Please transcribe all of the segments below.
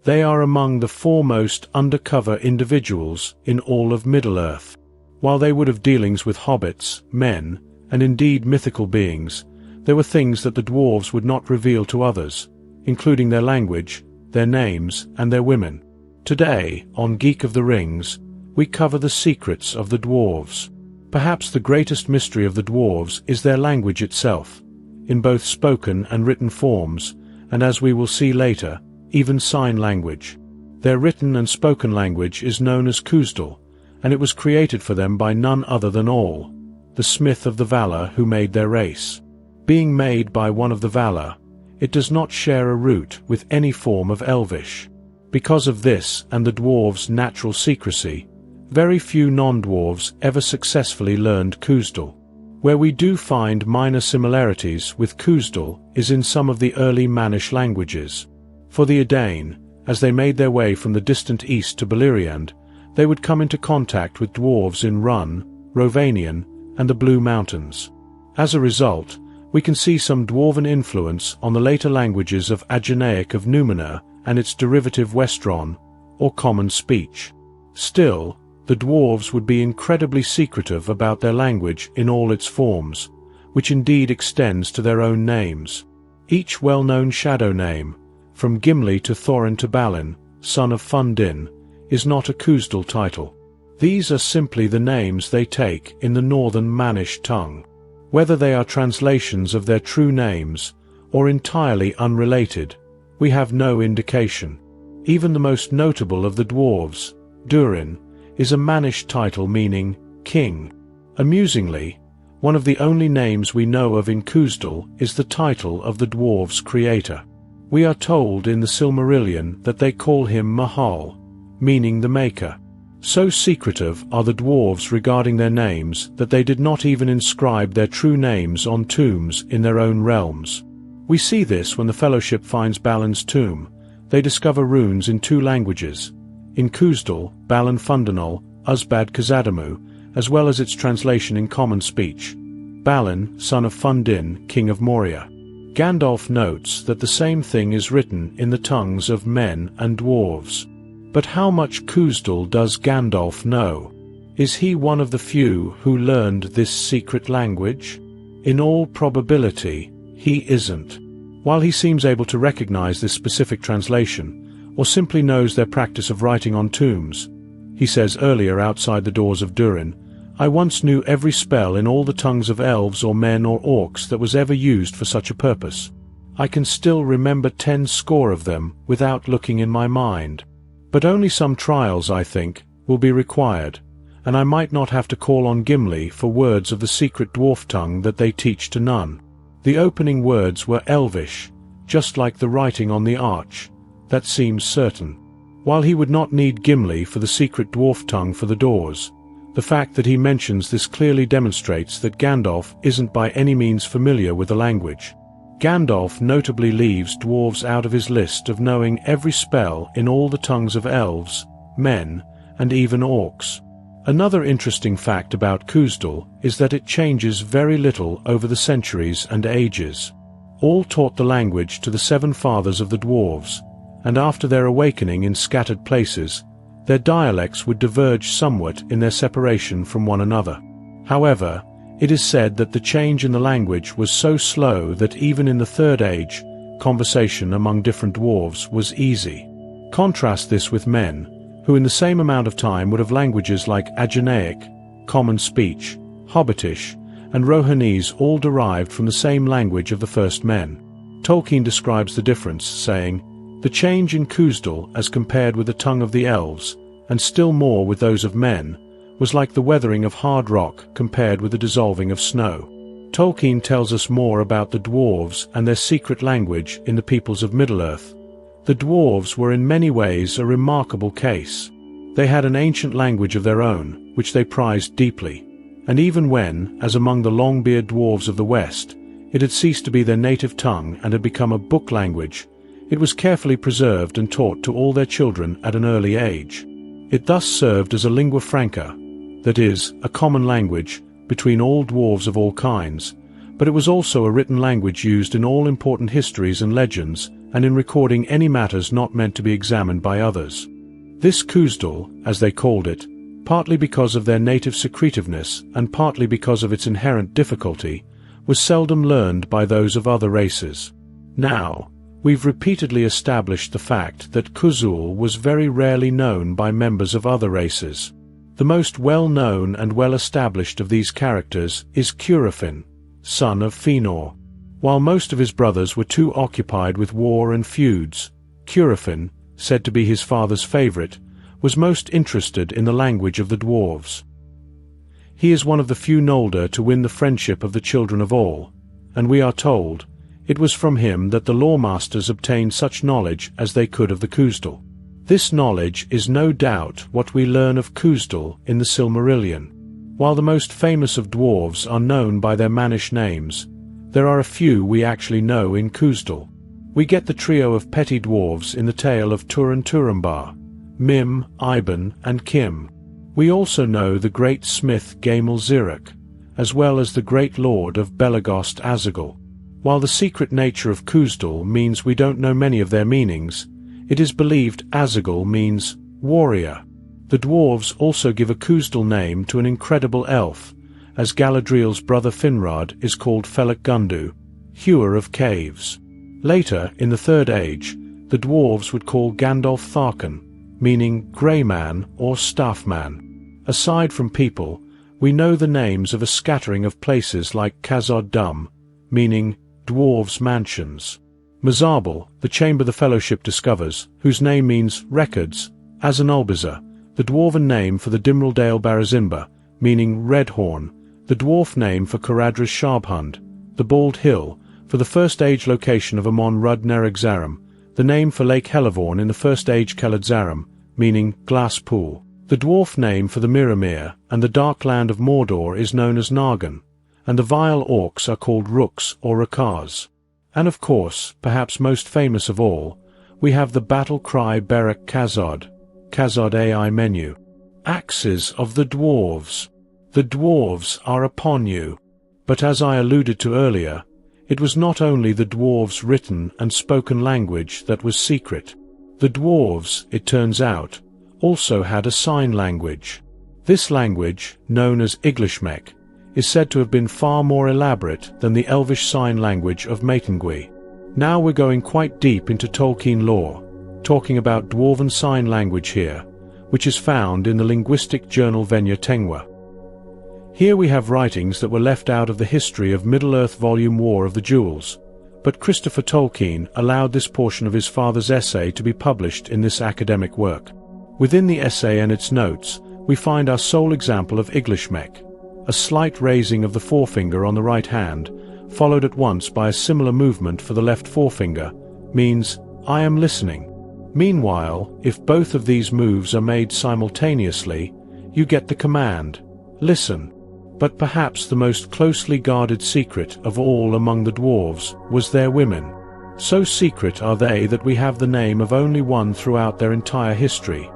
They are among the foremost undercover individuals in all of Middle-earth. While they would have dealings with hobbits, men, and indeed mythical beings, there were things that the dwarves would not reveal to others, including their language, their names, and their women. Today, on Geek of the Rings, we cover the secrets of the dwarves. Perhaps the greatest mystery of the dwarves is their language itself, in both spoken and written forms, and as we will see later, even sign language. Their written and spoken language is known as Khuzdul, and it was created for them by none other than Aulë, the smith of the Vala who made their race. Being made by one of the Vala, it does not share a root with any form of Elvish. Because of this and the dwarves' natural secrecy, very few non-dwarves ever successfully learned Khuzdul. Where we do find minor similarities with Khuzdul is in some of the early Mannish languages. For the Edain, as they made their way from the distant east to Beleriand, they would come into contact with dwarves in Run, Rovanian, and the Blue Mountains. As a result, we can see some dwarven influence on the later languages of Agenaic of Númenor and its derivative Westron, or common speech. Still, the dwarves would be incredibly secretive about their language in all its forms, which indeed extends to their own names. Each well-known shadow name, from Gimli to Thorin to Balin, son of Fundin, is not a Khuzdul title. These are simply the names they take in the northern Mannish tongue. Whether they are translations of their true names, or entirely unrelated, we have no indication. Even the most notable of the dwarves, Durin, is a Mannish title meaning king. Amusingly, one of the only names we know of in Khuzdul is the title of the dwarves' creator. We are told in the Silmarillion that they call him Mahal, meaning the Maker. So secretive are the dwarves regarding their names that they did not even inscribe their true names on tombs in their own realms. We see this when the Fellowship finds Balin's tomb. They discover runes in 2 languages, in Khuzdul, Balin Fundinol, Uzbad Khazadamu, as well as its translation in common speech, Balin, son of Fundin, king of Moria. Gandalf notes that the same thing is written in the tongues of men and dwarves. But how much Khuzdul does Gandalf know? Is he one of the few who learned this secret language? In all probability, he isn't. While he seems able to recognize this specific translation, or simply knows their practice of writing on tombs, he says earlier outside the doors of Durin, "I once knew every spell in all the tongues of elves or men or orcs that was ever used for such a purpose. I can still remember 10 score of them without looking in my mind. But only some trials, I think, will be required, and I might not have to call on Gimli for words of the secret dwarf tongue that they teach to none." The opening words were Elvish, just like the writing on the arch. That seems certain. While he would not need Gimli for the secret dwarf tongue for the doors, the fact that he mentions this clearly demonstrates that Gandalf isn't by any means familiar with the language. Gandalf notably leaves dwarves out of his list of knowing every spell in all the tongues of elves, men, and even orcs. Another interesting fact about Khuzdul is that it changes very little over the centuries and ages. All taught the language to the 7 fathers of the dwarves, and after their awakening in scattered places, their dialects would diverge somewhat in their separation from one another. However, it is said that the change in the language was so slow that even in the Third Age, conversation among different dwarves was easy. Contrast this with men, who in the same amount of time would have languages like Agenaic, common speech, Hobbitish, and Rohanese all derived from the same language of the first men. Tolkien describes the difference, saying, "The change in Khuzdul as compared with the tongue of the elves, and still more with those of men, was like the weathering of hard rock compared with the dissolving of snow." Tolkien tells us more about the dwarves and their secret language in the peoples of Middle-earth. The dwarves were in many ways a remarkable case. They had an ancient language of their own, which they prized deeply, and even when, as among the long-beard dwarves of the West, it had ceased to be their native tongue and had become a book language, it was carefully preserved and taught to all their children at an early age. It thus served as a lingua franca, that is, a common language, between all dwarves of all kinds, but it was also a written language used in all important histories and legends, and in recording any matters not meant to be examined by others. This Khuzdul, as they called it, partly because of their native secretiveness and partly because of its inherent difficulty, was seldom learned by those of other races. Now, we've repeatedly established the fact that Khuzdul was very rarely known by members of other races. The most well-known and well-established of these characters is Curufin, son of Fëanor. While most of his brothers were too occupied with war and feuds, Curufin, said to be his father's favorite, was most interested in the language of the dwarves. He is one of the few Noldor to win the friendship of the children of Aulë, and we are told it was from him that the lawmasters obtained such knowledge as they could of the Khuzdul. This knowledge is no doubt what we learn of Khuzdul in the Silmarillion. While the most famous of dwarves are known by their mannish names, there are a few we actually know in Khuzdul. We get the trio of petty dwarves in the tale of Turin Turambar, Mim, Iban, and Kim. We also know the great smith Gamal Zirak, as well as the great lord of Belagost Azagul. While the secret nature of Khuzdul means we don't know many of their meanings, it is believed Azagul means warrior. The dwarves also give a Khuzdul name to an incredible elf, as Galadriel's brother Finrod is called Felak Gundu, hewer of caves. Later, in the Third Age, the dwarves would call Gandalf Tharkan, meaning grey man or staff man. Aside from people, we know the names of a scattering of places like Khazad Dum, meaning dwarves' mansions. Mazarbul, the chamber the Fellowship discovers, whose name means records, Azanulbiza, the dwarven name for the Dimraldale Barazimba, meaning Redhorn, the dwarf name for Caradhras Sharbhund, the Bald Hill, for the First Age location of Amon Rud Nerigzarum, the name for Lake Hellevorn in the First Age Keladzarum, meaning glass pool. The dwarf name for the Miramir and the dark land of Mordor is known as Nargan, and the vile orcs are called Rooks or Rakars. And of course, perhaps most famous of all, we have the battle cry Berak Khazad, Khazad AI menu. Axes of the dwarves. The dwarves are upon you. But as I alluded to earlier, it was not only the dwarves' written and spoken language that was secret. The dwarves, it turns out, also had a sign language. This language, known as Iglishmek, is said to have been far more elaborate than the Elvish sign language of Maitangui. Now we're going quite deep into Tolkien lore, talking about Dwarven Sign Language here, which is found in the linguistic journal Venya Tengwa. Here we have writings that were left out of the History of Middle-earth Volume War of the Jewels, but Christopher Tolkien allowed this portion of his father's essay to be published in this academic work. Within the essay and its notes, we find our sole example of Iglishmek, a slight raising of the forefinger on the right hand, followed at once by a similar movement for the left forefinger, means, I am listening. Meanwhile, if both of these moves are made simultaneously, you get the command, listen. But perhaps the most closely guarded secret of all among the dwarves was their women. So secret are they that we have the name of only one throughout their entire history,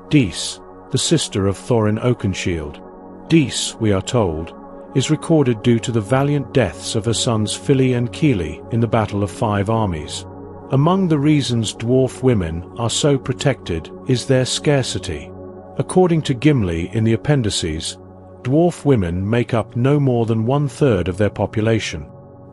Dís, the sister of Thorin Oakenshield. Dís, we are told, is recorded due to the valiant deaths of her sons Fili and Kili in the Battle of Five Armies. Among the reasons dwarf women are so protected is their scarcity. According to Gimli in the appendices, dwarf women make up no more than 1/3 of their population.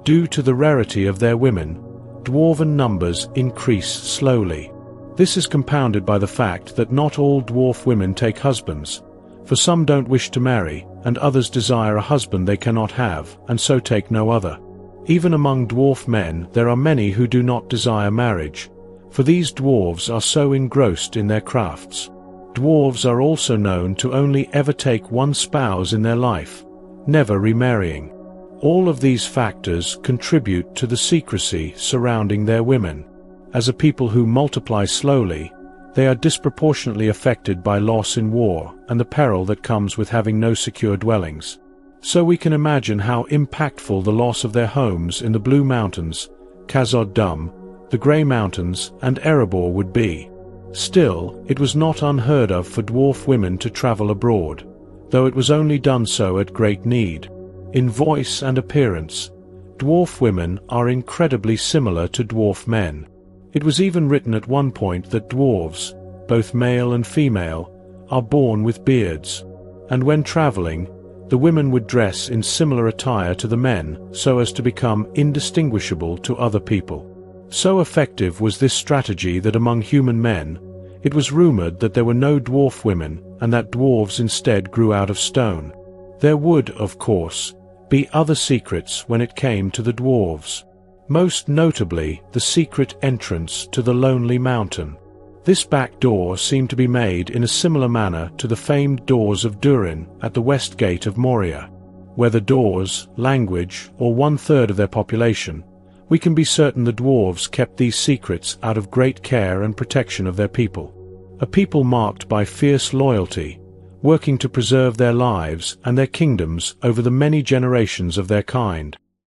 Due to the rarity of their women, dwarven numbers increase slowly. This is compounded by the fact that not all dwarf women take husbands, for some don't wish to marry, and others desire a husband they cannot have, and so take no other. Even among dwarf men there are many who do not desire marriage, for these dwarves are so engrossed in their crafts. Dwarves are also known to only ever take one spouse in their life, never remarrying. All of these factors contribute to the secrecy surrounding their women. As a people who multiply slowly, they are disproportionately affected by loss in war and the peril that comes with having no secure dwellings. So we can imagine how impactful the loss of their homes in the Blue Mountains, Khazad Dum, the Grey Mountains, and Erebor would be. Still, it was not unheard of for dwarf women to travel abroad, though it was only done so at great need. In voice and appearance, dwarf women are incredibly similar to dwarf men. It was even written at one point that dwarves, both male and female, are born with beards, and when traveling, the women would dress in similar attire to the men so as to become indistinguishable to other people. So effective was this strategy that among human men, it was rumored that there were no dwarf women and that dwarves instead grew out of stone. There would, of course, be other secrets when it came to the dwarves. Most notably, the secret entrance to the Lonely Mountain. This back door seemed to be made in a similar manner to the famed doors of Durin at the west gate of Moria. Whether doors, language, or 1/3 of their population, we can be certain the dwarves kept these secrets out of great care and protection of their people. A people marked by fierce loyalty, working to preserve their lives and their kingdoms over the many generations of their kind.